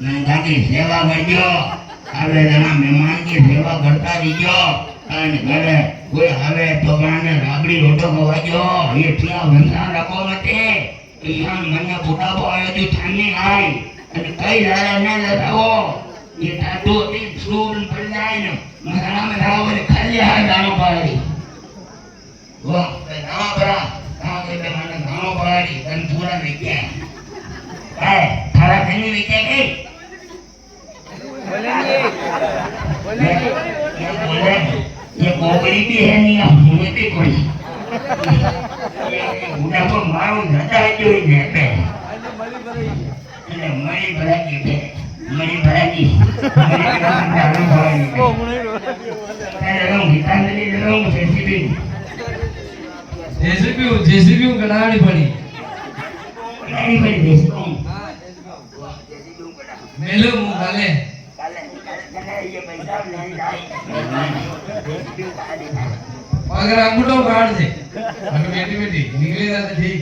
તાકી સેવા કરજો આવે એના મહેમાન की સેવા કરતા રહીજો અને ઘરે કોઈ આવે તો ગાને રાબડી રોટો ખવાજો એ ત્યાં વંશા રાખો મતે ઈહાન મને બુઢાપો આવ્યો તો થાની આય અને કઈ લારે ન લગાવો એ તાતો એક સ્ટોન પડી જાય ને મારા માં રાવ ને ખાલી હાથ દાણો પાડી વાહ ના બરા આ કે મને દાણો પાડી તન પૂરા નહીં ગયા કાય થારા કઈ વિકે કે बोले ये कोबरी भी है नहीं अब मुझे भी कोई उन्हें को मारो ज़्यादा जो ही देते मरी भरागी थे मरी भरागी दारू भरागी मैं लोग गीतांजलि लोग जेसीबी कनाड़ी पड़ी जेसीबी मेलो मुंह काले ये पैसा नहीं जाए अगर अंगूठो काट दे अगर बेटी बेटी निकले जाते ठीक